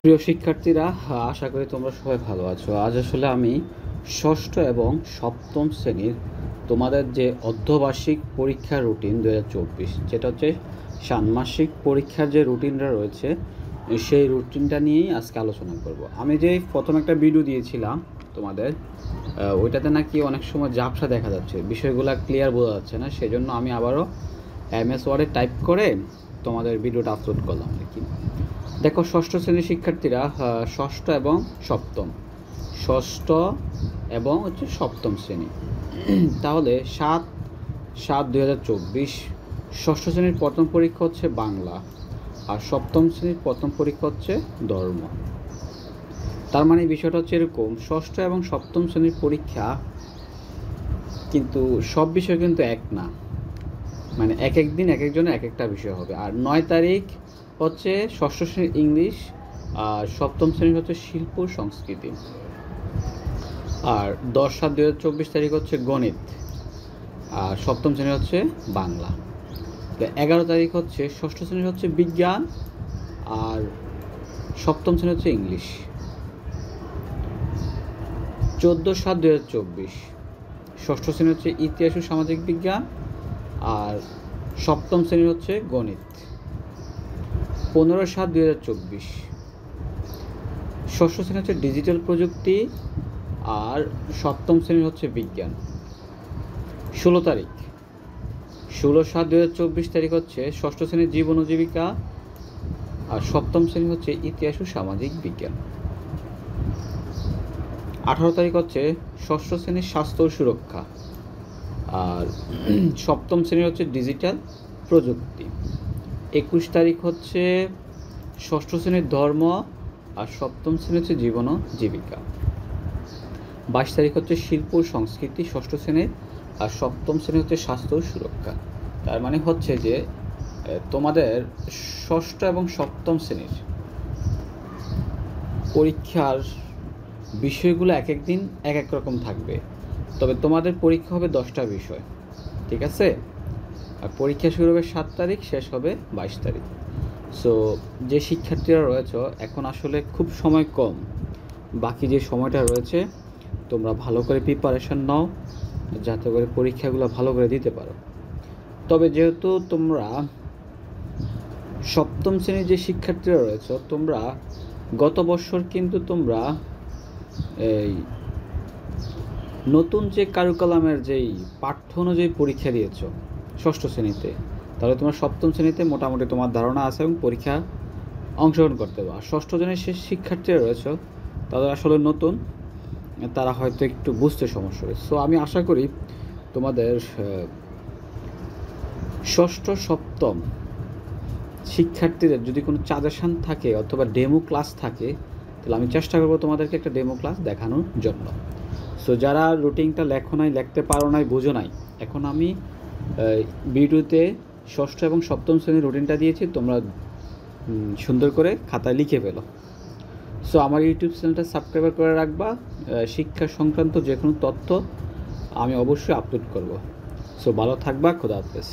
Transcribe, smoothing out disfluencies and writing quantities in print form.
প্রিয় শিক্ষার্থীরা, আশা করি তোমরা সবাই ভালো আছো। আজ আসলে আমি ষষ্ঠ এবং সপ্তম শ্রেণীর তোমাদের যে অর্ধবার্ষিক পরীক্ষার রুটিন 2024, যেটা হচ্ছে ষান্মাসিক পরীক্ষার যে রুটিনটা রয়েছে, সেই রুটিনটা নিয়েই আজকে আলোচনা করব। আমি যে প্রথম একটা ভিডিও দিয়েছিলাম তোমাদের, ওইটাতে নাকি অনেক সময় ঝাপসা দেখা যাচ্ছে, বিষয়গুলো ক্লিয়ার বোঝা যাচ্ছে না, সেজন্য আমি আবারও MS ওয়ার্ডে টাইপ করে তোমাদের ভিডিওটা আপলোড করলাম আর কি। দেখো, ষষ্ঠ শ্রেণীর শিক্ষার্থীরা, ষষ্ঠ এবং সপ্তম সপ্তম শ্রেণী, তাহলে 7/7/2024 ষষ্ঠ শ্রেণীর প্রথম পরীক্ষা হচ্ছে বাংলা, আর সপ্তম শ্রেণীর প্রথম পরীক্ষা হচ্ছে ধর্ম। তার মানে বিষয়টা হচ্ছে এরকম, ষষ্ঠ এবং সপ্তম শ্রেণীর পরীক্ষা কিন্তু সব বিষয় কিন্তু এক না, মানে এক এক দিন এক একজনের এক একটা বিষয় হবে। আর 9 তারিখ হচ্ছে ষষ্ঠ শ্রেণীর ইংলিশ, আর সপ্তম শ্রেণীর হচ্ছে শিল্প সংস্কৃতি, আর 10/7/2024 তারিখ হচ্ছে গণিত, আর সপ্তম শ্রেণীর হচ্ছে বাংলা। 11 তারিখ হচ্ছে ষষ্ঠ শ্রেণীর হচ্ছে বিজ্ঞান, আর সপ্তম শ্রেণী হচ্ছে ইংলিশ। 14/7/2024 ষষ্ঠ শ্রেণী হচ্ছে ইতিহাস ও সামাজিক বিজ্ঞান, আর সপ্তম শ্রেণীর হচ্ছে গণিত। 15/7/2024 ষষ্ঠ শ্রেণী হচ্ছে ডিজিটাল প্রযুক্তি, আর সপ্তম শ্রেণীর হচ্ছে বিজ্ঞান। 16 তারিখ 16/7/2024 তারিখ হচ্ছে ষষ্ঠ শ্রেণীর জীবন ও জীবিকা, আর সপ্তম শ্রেণী হচ্ছে ইতিহাস ও সামাজিক বিজ্ঞান। 18 তারিখ হচ্ছে ষষ্ঠ শ্রেণীর স্বাস্থ্য ও সুরক্ষা, আর সপ্তম শ্রেণীর হচ্ছে ডিজিটাল প্রযুক্তি। 21 তারিখ হচ্ছে ষষ্ঠ শ্রেণীর ধর্ম, আর সপ্তম শ্রেণী হচ্ছে জীবন ও জীবিকা। 22 তারিখ হচ্ছে শিল্প ও সংস্কৃতি ষষ্ঠ শ্রেণীর, আর সপ্তম শ্রেণী হচ্ছে স্বাস্থ্য ও সুরক্ষা। তার মানে হচ্ছে যে তোমাদের ষষ্ঠ এবং সপ্তম শ্রেণীর পরীক্ষার বিষয়গুলো এক এক দিন এক এক রকম থাকবে, তবে তোমাদের পরীক্ষা হবে 10টা বিষয়, ঠিক আছে? আর পরীক্ষা শুরু হবে 7 তারিখ, শেষ হবে 22 তারিখ। সো যে শিক্ষার্থীরা রয়েছে, এখন আসলে খুব সময় কম, বাকি যে সময়টা রয়েছে তোমরা ভালো করে প্রিপারেশন নাও, যাতে করে পরীক্ষাগুলো ভালো করে দিতে পারো। তবে যেহেতু তোমরা সপ্তম শ্রেণীর যে শিক্ষার্থীরা রয়েছে, তোমরা গত বছর কিন্তু তোমরা এই নতুন যে কারিকুলামের যেই পাঠ্য অনুযায়ী পরীক্ষা দিয়েছ ষষ্ঠ শ্রেণীতে, তাহলে তোমার সপ্তম শ্রেণীতে মোটামুটি তোমার ধারণা আছে এবং পরীক্ষা অংশগ্রহণ করতে হবে। আর ষষ্ঠ শ্রেণীর যে শিক্ষার্থীরা রয়েছে তাদের আসলে নতুন, তারা হয়তো একটু বুঝতে সমস্যা হবে। সো আমি আশা করি তোমাদের ষষ্ঠ সপ্তম শিক্ষার্থীদের যদি কোনো সাজেশান থাকে অথবা ডেমো ক্লাস থাকে, তাহলে আমি চেষ্টা করবো তোমাদেরকে একটা ডেমো ক্লাস দেখানোর জন্য। সো যারা রুটিনটা লিখতে পারো নাই, বুঝো নাই, এখন আমি ভিডিওতে ষষ্ঠ এবং সপ্তম শ্রেণীর রুটিনটা দিয়েছি, তোমরা সুন্দর করে খাতায় লিখে ফেলো। সো আমার ইউটিউব চ্যানেলটা সাবস্ক্রাইব করে রাখবা, শিক্ষা সংক্রান্ত যে কোনো তথ্য আমি অবশ্যই আপলোড করব। সো ভালো থাকবা, খোদা হাফেজ।